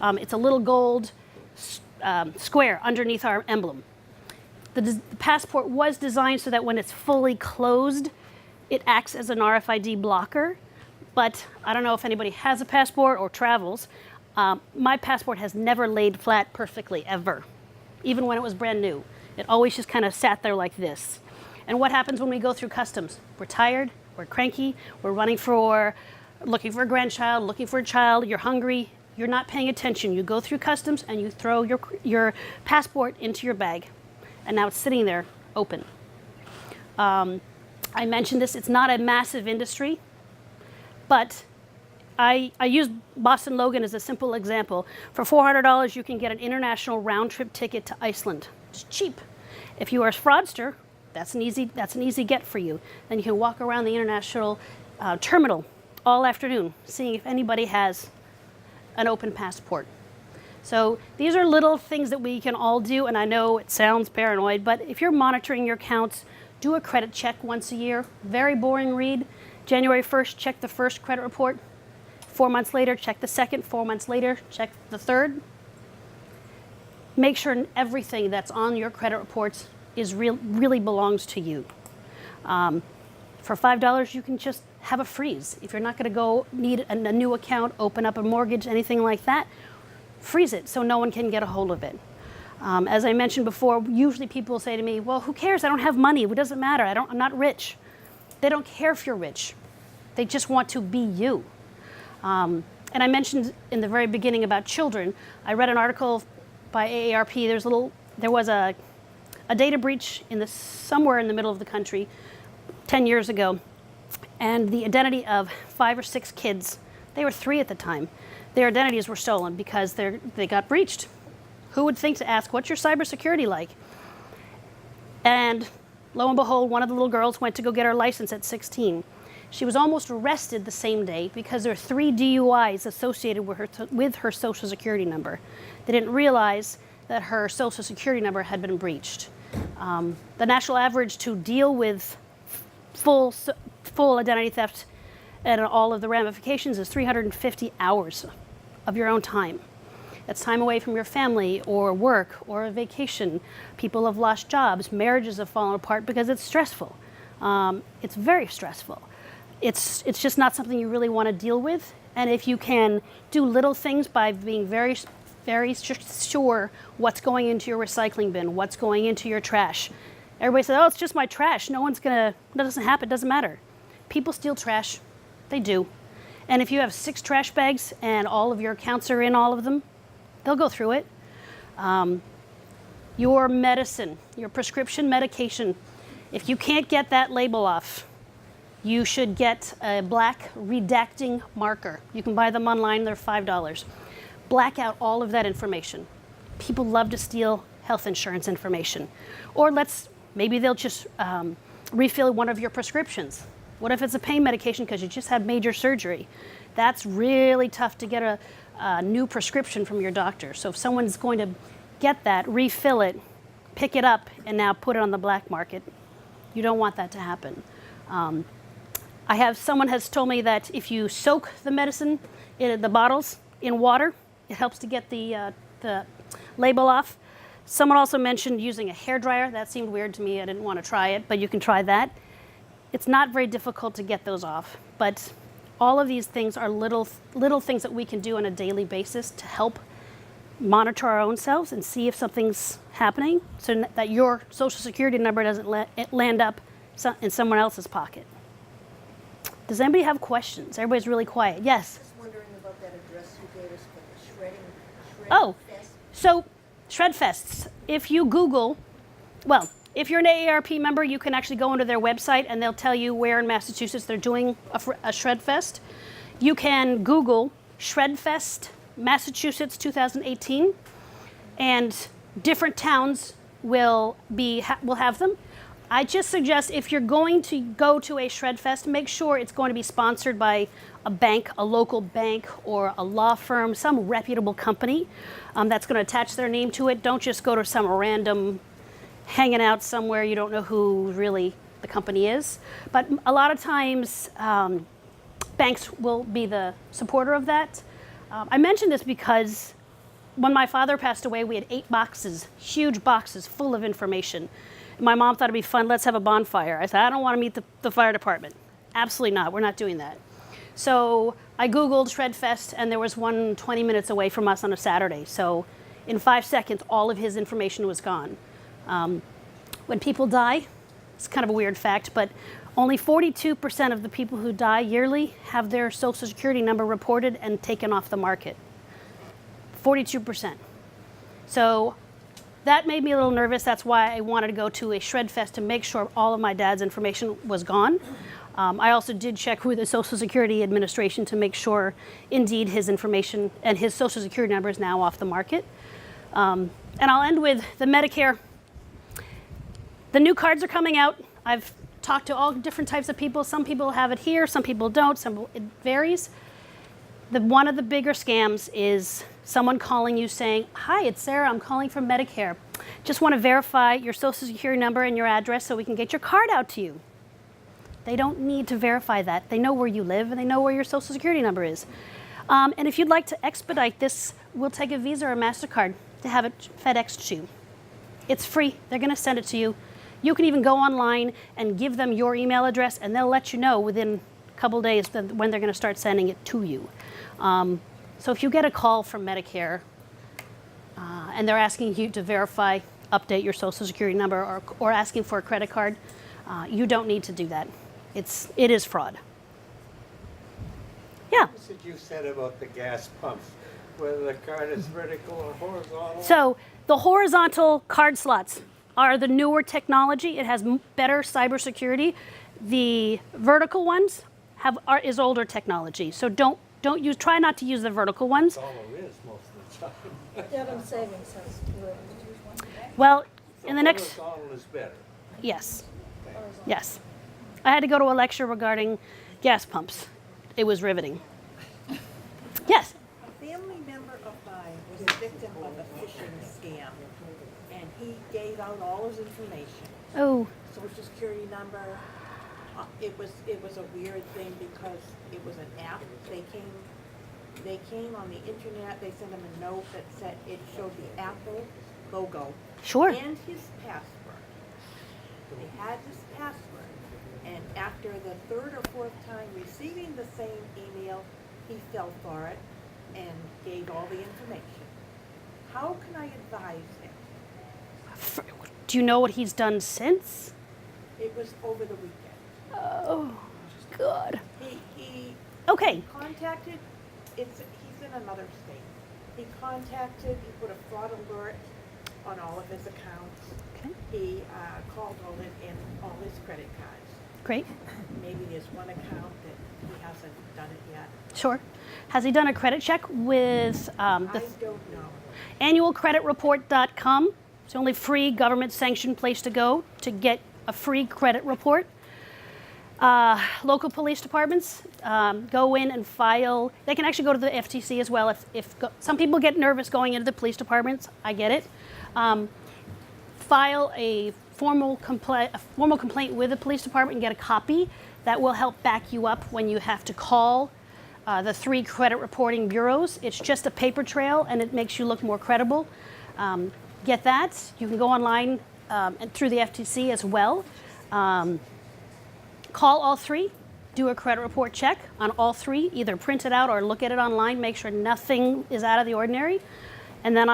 It's a little gold square underneath our emblem. The passport was designed so that when it's fully closed, it acts as an RFID blocker, but I don't know if anybody has a passport or travels. My passport has never laid flat perfectly, ever, even when it was brand new. It always just kind of sat there like this. And what happens when we go through customs? We're tired, we're cranky, we're looking for a grandchild, looking for a child, you're hungry, you're not paying attention. You go through customs and you throw your passport into your bag. And now it's sitting there open. I mentioned this, it's not a massive industry, but I use Boston Logan as a simple example. For $400, you can get an international round-trip ticket to Iceland. It's cheap. If you are a fraudster, that's an easy get for you. Then you can walk around the international terminal all afternoon, seeing if anybody has an open passport. So these are little things that we can all do, and I know it sounds paranoid, but if you're monitoring your accounts, do a credit check once a year. Very boring read. January 1st, check the first credit report. 4 months later, check the second. 4 months later, check the third. Make sure everything that's on your credit reports is really belongs to you. For $5, you can just have a freeze. If you're not going to go need a new account, open up a mortgage, anything like that, freeze it so no one can get a hold of it. As I mentioned before, usually people say to me, well, who cares? I don't have money. It doesn't matter. I'm not rich. They don't care if you're rich. They just want to be you. And I mentioned in the very beginning about children. I read an article by AARP. There was a data breach somewhere in the middle of the country 10 years ago, and the identity of 5 or 6 kids, they were 3 at the time, their identities were stolen because they got breached. Who would think to ask, what's your cybersecurity like? And lo and behold, one of the little girls went to go get her license at 16. She was almost arrested the same day because there are 3 DUIs associated with her social security number. They didn't realize that her social security number had been breached. The national average to deal with full identity theft and all of the ramifications is 350 hours of your own time. That's time away from your family or work or a vacation. People have lost jobs. Marriages have fallen apart because it's stressful. It's very stressful. It's just not something you really want to deal with. And if you can do little things by being very, very sure what's going into your recycling bin, what's going into your trash. Everybody says, oh, it's just my trash. That doesn't happen, it doesn't matter. People steal trash, they do. And if you have 6 trash bags and all of your accounts are in all of them, they'll go through it. Your medicine, your prescription medication, if you can't get that label off, you should get a black redacting marker. You can buy them online, they're $5. Black out all of that information. People love to steal health insurance information. Or maybe they'll just refill one of your prescriptions. What if it's a pain medication because you just had major surgery? That's really tough to get a new prescription from your doctor. So if someone's going to get that, refill it, pick it up, and now put it on the black market, you don't want that to happen. Someone has told me that if you soak the medicine, the bottles, in water, it helps to get the label off. Someone also mentioned using a hairdryer. That seemed weird to me. I didn't want to try it, but you can try that. It's not very difficult to get those off, but all of these things are little things that we can do on a daily basis to help monitor our own selves and see if something's happening so that your social security number doesn't land up in someone else's pocket. Does anybody have questions? Everybody's really quiet. Yes? I was wondering about that address you gave us for the shredding fest. So Shred Fests, if you Google, if you're an AARP member, you can actually go onto their website and they'll tell you where in Massachusetts they're doing a Shred Fest. You can Google Shred Fest Massachusetts 2018, and different towns will have them. I just suggest if you're going to go to a Shred Fest, make sure it's going to be sponsored by a bank, a local bank, or a law firm, some reputable company that's going to attach their name to it. Don't just go to some random hanging out somewhere you don't know who really the company is. But a lot of times banks will be the supporter of that. I mention this because when my father passed away, we had 8 boxes, huge boxes full of information. My mom thought it'd be fun, let's have a bonfire. I said, I don't want to meet the fire department. Absolutely not, we're not doing that. So I Googled Shred Fest, and there was one 20 minutes away from us on a Saturday. So in 5 seconds, all of his information was gone. When people die, it's kind of a weird fact, but only 42% of the people who die yearly have their Social Security number reported and taken off the market. 42%. So that made me a little nervous. That's why I wanted to go to a shred fest to make sure all of my dad's information was gone. I also did check with the Social Security Administration to make sure indeed his information and his Social Security number is now off the market. And I'll end with the Medicare. The new cards are coming out. I've talked to all different types of people. Some people have it here, some people don't, it varies. One of the bigger scams is someone calling you saying, "Hi, it's Sarah, I'm calling from Medicare. Just want to verify your Social Security number and your address so we can get your card out to you." They don't need to verify that. They know where you live and they know where your Social Security number is. And if you'd like to expedite this, we'll take a Visa or a MasterCard to have it FedExed to you. It's free. They're going to send it to you. You can even go online and give them your email address and they'll let you know within a couple days when they're going to start sending it to you. So if you get a call from Medicare and they're asking you to verify, update your Social Security number or asking for a credit card, you don't need to do that. It is fraud. Yeah. What was it you said about the gas pumps? Whether the card is vertical or horizontal? So the horizontal card slots are the newer technology. It has better cybersecurity. The vertical ones is older technology. So try not to use the vertical ones. That's all there is most of the time. Devon Savings has two. Well, So in the next, horizontal is better. yes, yes. I had to go to a lecture regarding gas pumps. It was riveting. Yes. A family member of mine was a victim of a phishing scam, and he gave out all his information, Oh, social security number. It was a weird thing because it was an app. They came on the internet. They sent him a note that said it showed the Apple logo sure. and his password. They had his password, and after the third or fourth time receiving the same email, he fell for it and gave all the information. How can I advise him? Do you know what he's done since? It was over the weekend. Oh, good. He Okay. contacted, he's in another state. He put a fraud alert on all of his accounts. Okay. He called in all his credit cards. Great. Maybe there's one account that he hasn't done it yet. Sure. Has he done a credit check with I don't know. annualcreditreport.com? It's the only free government-sanctioned place to go to get a free credit report. Local police departments go in and file. They can actually go to the FTC as well. Some people get nervous going into the police departments, I get it. File a formal complaint with the police department and get a copy. That will help back you up when you have to call the 3 credit reporting bureaus. It's just a paper trail and it makes you look more credible. Get that. You can go online and through the FTC as well. Call all 3, do a credit report check on all 3, either print it out or look at it online, make sure nothing is out of the ordinary. And then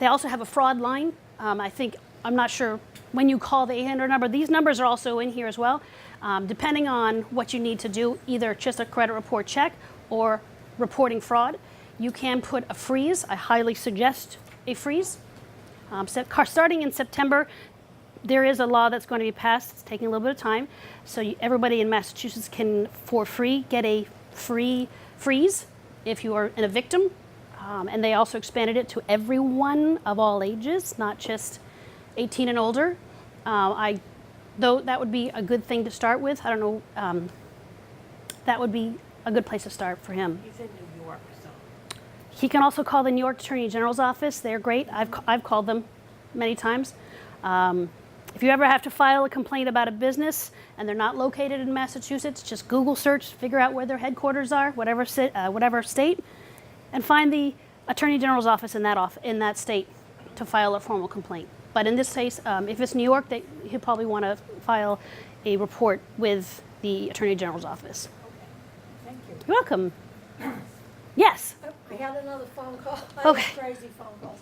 they also have a fraud line. I'm not sure when you call the 800 number, these numbers are also in here as well. Depending on what you need to do, either just a credit report check or reporting fraud, you can put a freeze. I highly suggest a freeze. Starting in September, there is a law that's going to be passed. It's taking a little bit of time. So everybody in Massachusetts can, for free, get a free freeze if you are a victim. And they also expanded it to everyone of all ages, not just 18 and older. Though that would be a good thing to start with. I don't know. That would be a good place to start for him. He's in New York, so. He can also call the New York Attorney General's office. They're great. I've called them many times. If you ever have to file a complaint about a business and they're not located in Massachusetts, just Google search, figure out where their headquarters are, whatever state, and find the Attorney General's office in that state to file a formal complaint. But in this case, if it's New York, he'll probably want to file a report with the Attorney General's office. Thank you. You're welcome. Yes. I had another phone call. Okay. Crazy phone call.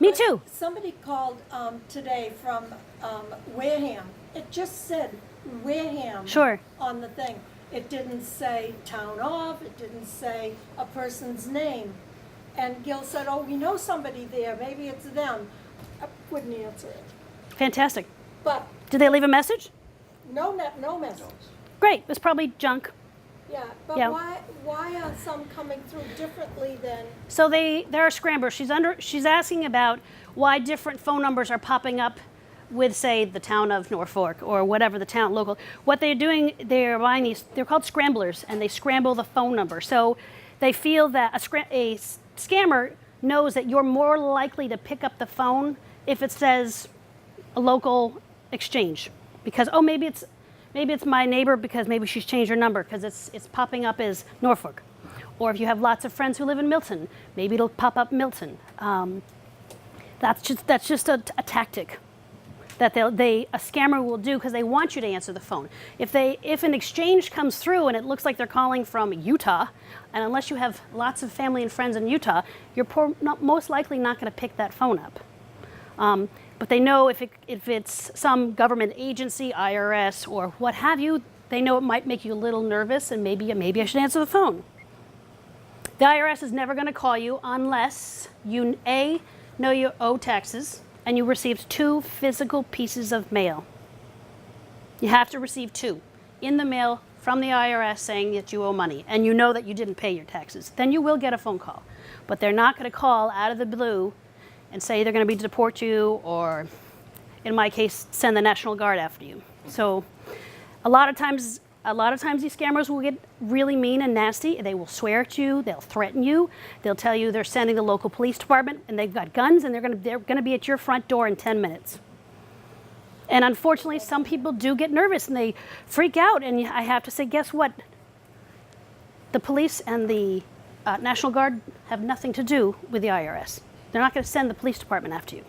Me too. Somebody called today from Wareham. It just said Wareham Sure. on the thing. It didn't say town of, it didn't say a person's name. And Gil said, oh, we know somebody there, maybe it's them. I wouldn't answer it. Fantastic. But Did they leave a message? no message. Great. It was probably junk. Yeah, but Yeah. why are some coming through differently than? So there are scramblers. She's asking about why different phone numbers are popping up with, say, the town of Norfolk or whatever the town local. What they're doing, they're buying these. They're called scramblers, and they scramble the phone number. So they feel that a scammer knows that you're more likely to pick up the phone if it says a local exchange, because maybe it's my neighbor because maybe she's changed her number because it's popping up as Norfolk. Or if you have lots of friends who live in Milton, maybe it'll pop up Milton. That's just a tactic that a scammer will do because they want you to answer the phone. If an exchange comes through and it looks like they're calling from Utah, and unless you have lots of family and friends in Utah, you're most likely not going to pick that phone up. But they know if it's some government agency, IRS, or what have you, they know it might make you a little nervous, and maybe I should answer the phone. The IRS is never going to call you unless you know you owe taxes and you received 2 physical pieces of mail. You have to receive 2 in the mail from the IRS saying that you owe money, and you know that you didn't pay your taxes. Then you will get a phone call, but they're not going to call out of the blue and say they're going to deport you, or in my case, send the National Guard after you. So a lot of times these scammers will get really mean and nasty. They will swear at you, they'll threaten you, they'll tell you they're sending the local police department and they've got guns and they're going to be at your front door in 10 minutes. And unfortunately, some people do get nervous and they freak out, and I have to say, guess what? The police and the National Guard have nothing to do with the IRS. They're not going to send the police department after you.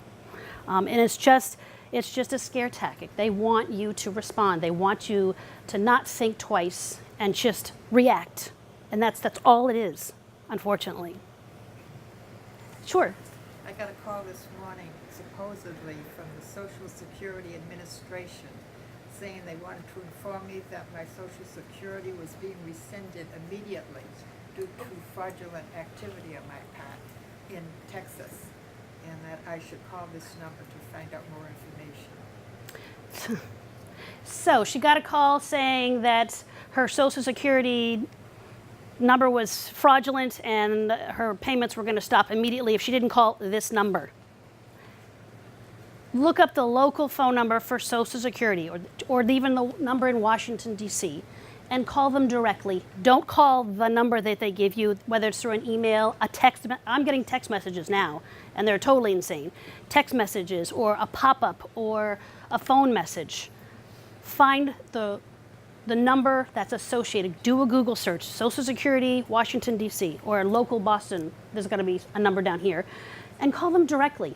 And it's just a scare tactic. They want you to respond. They want you to not think twice and just react. And that's all it is, unfortunately. Sure. I got a call this morning, supposedly from the Social Security Administration, saying they wanted to inform me that my Social Security was being rescinded immediately due to fraudulent activity on my part in Texas, and that I should call this number to find out more information. So she got a call saying that her Social Security number was fraudulent and her payments were going to stop immediately if she didn't call this number. Look up the local phone number for Social Security, or even the number in Washington, D.C., and call them directly. Don't call the number that they give you, whether it's through an email, a text. I'm getting text messages now, and they're totally insane. Text messages, or a pop-up, or a phone message. Find the number that's associated. Do a Google search, Social Security, Washington, D.C., or local Boston. There's going to be a number down here. And call them directly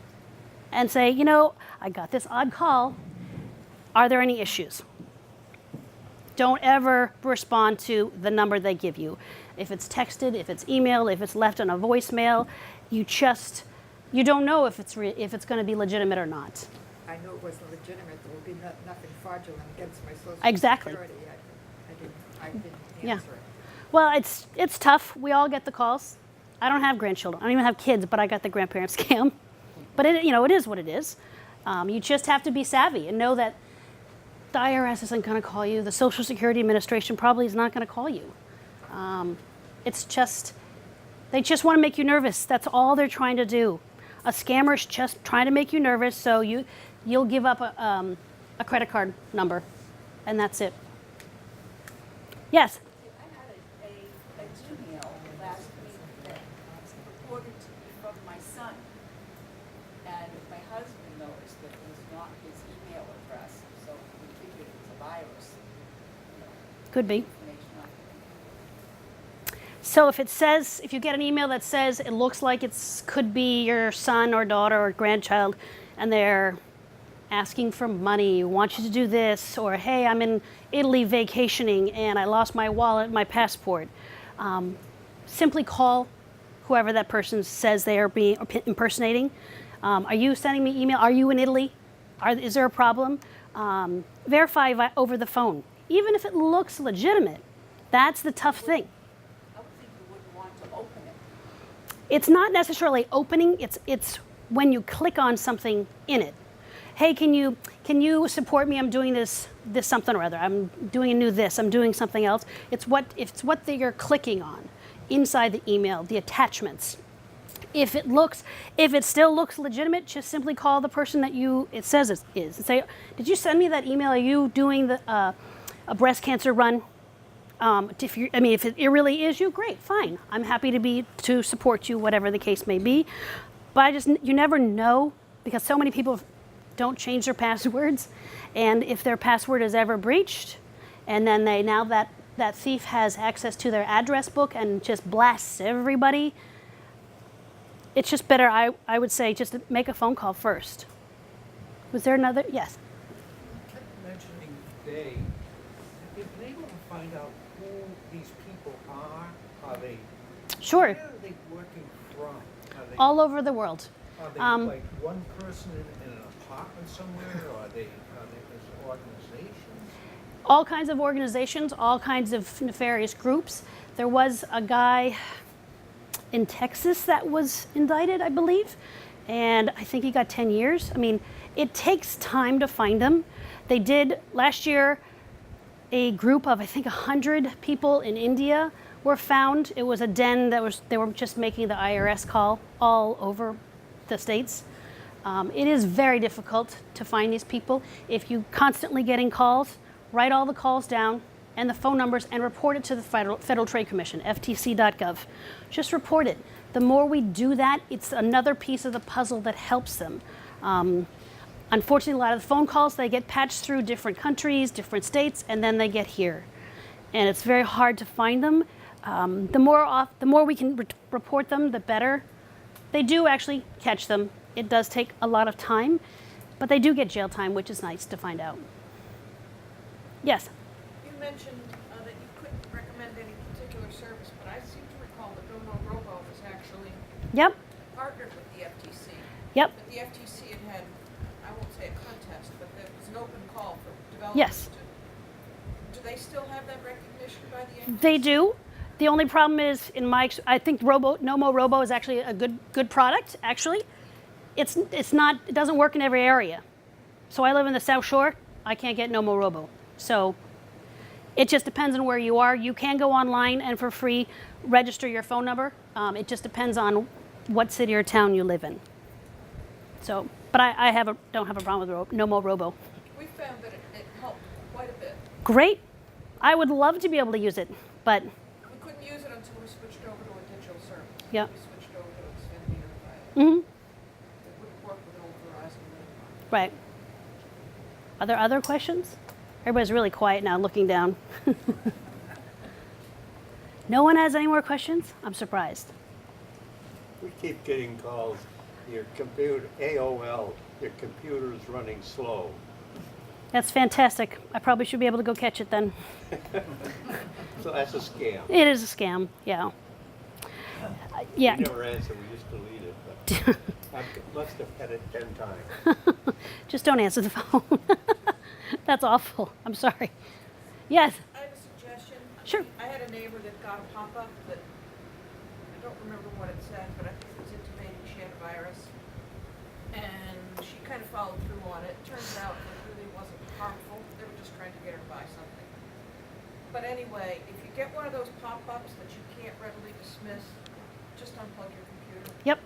and say, I got this odd call. Are there any issues? Don't ever respond to the number they give you. If it's texted, if it's emailed, if it's left on a voicemail, you don't know if it's going to be legitimate or not. I knew it wasn't legitimate. There will be nothing fraudulent against my Social Exactly. Security. I didn't Yeah. answer it. Well, it's tough. We all get the calls. I don't have grandchildren. I don't even have kids, but I got the grandparent scam. But it is what it is. You just have to be savvy and know that the IRS isn't going to call you. The Social Security Administration probably is not going to call you. They just want to make you nervous. That's all they're trying to do. A scammer's just trying to make you nervous, so you'll give up a credit card number, and that's it. Yes. I had an email last week that purported to be from my son. And my husband noticed that it was not his email address, so we figured it was a virus. Could be. Information off the So if you get an email that says it looks like could be your son or daughter or grandchild, and they're asking for money, want you to do this, or hey, I'm in Italy vacationing and I lost my wallet, my passport, simply call whoever that person says they are being impersonating. Are you sending me email? Are you in Italy? Is there a problem? Verify over the phone. Even if it looks legitimate, that's the tough thing. I would think you wouldn't want to open it. It's not necessarily opening, it's when you click on something in it. Hey, can you support me? I'm doing this something or other. I'm doing a new this. I'm doing something else. It's what you're clicking on inside the email, the attachments. If it still looks legitimate, just simply call the person that it says it is and say, did you send me that email? Are you doing a breast cancer run? If it really is you, great, fine. I'm happy to support you, whatever the case may be. But you never know, because so many people don't change their passwords, and if their password is ever breached, and then that thief has access to their address book and just blasts everybody, it's just better, I would say, just to make a phone call first. Was there another? Yes. Mentioning they, have you been able to find out who these people are? Are they, Sure. where are they working from? Are they, All over the world. are they like one person in an apartment somewhere, or are they as organizations? All kinds of organizations, all kinds of nefarious groups. There was a guy in Texas that was indicted, I believe, and I think he got 10 years. I mean, it takes time to find them. They did last year. A group of, I think, 100 people in India were found. It was a den they were just making the IRS call all over the states. It is very difficult to find these people. If you constantly getting calls, write all the calls down and the phone numbers and report it to the Federal Trade Commission, ftc.gov. Just report it. The more we do that, it's another piece of the puzzle that helps them. Unfortunately, a lot of the phone calls, they get patched through different countries, different states, and then they get here. And it's very hard to find them. The more we can report them, the better. They do actually catch them. It does take a lot of time, but they do get jail time, which is nice to find out. Yes? You mentioned that you couldn't recommend any particular service, but I seem to recall that Robo was actually Yep. partnered with the FTC. Yep. But the FTC had, I won't say a contest, but there was an open call for developers Yes. do they still have that recognition by the FTC? They do. The only problem is, I think Nomo Robo is actually a good product. Actually, it's not. It doesn't work in every area. So I live in the South Shore. I can't get Nomo Robo. So it just depends on where you are. You can go online and for free register your phone number. It just depends on what city or town you live in. So, but I don't have a problem with Nomo Robo. We found that it helped quite a bit. Great. I would love to be able to use it, but We couldn't use it until we switched over to a digital service. Yeah. We switched over to Xfinity or Fios. mhm. It wouldn't work with old Verizon anymore. Right. Are there other questions? Everybody's really quiet now, looking down. No one has any more questions? I'm surprised. We keep getting calls, your computer, AOL, your computer's running slow. That's fantastic. I probably should be able to go catch it then. So that's a scam. It is a scam, yeah. Yeah. We never answer, we just delete it, but I must have had it 10 times. Just don't answer the phone. That's awful. I'm sorry. Yes. I have a suggestion. Sure. I had a neighbor that got a pop-up that, I don't remember what it said, but I think it was intimating she had a virus. And she kind of followed through on it. Turns out it really wasn't harmful. They were just trying to get her to buy something. But anyway, if you get one of those pop-ups that you can't readily dismiss, just unplug your computer. Yep.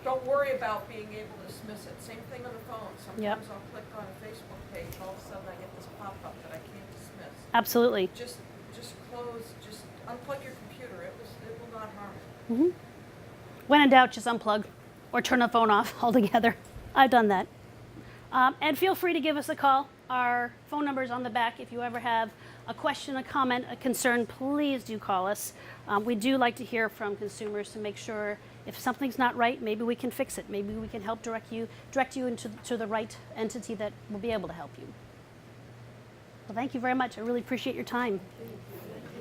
Don't worry about being able to dismiss it. Same thing on the phone. Yep. Sometimes I'll click on a Facebook page, all of a sudden I get this pop-up that I can't dismiss. Absolutely. Just unplug your computer. It will not harm it. When in doubt, just unplug or turn the phone off altogether. I've done that. And feel free to give us a call. Our phone number is on the back. If you ever have a question, a comment, a concern, please do call us. We do like to hear from consumers to make sure if something's not right, maybe we can fix it. Maybe we can help direct you into the right entity that will be able to help you. Well, thank you very much. I really appreciate your time. Thank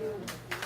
you.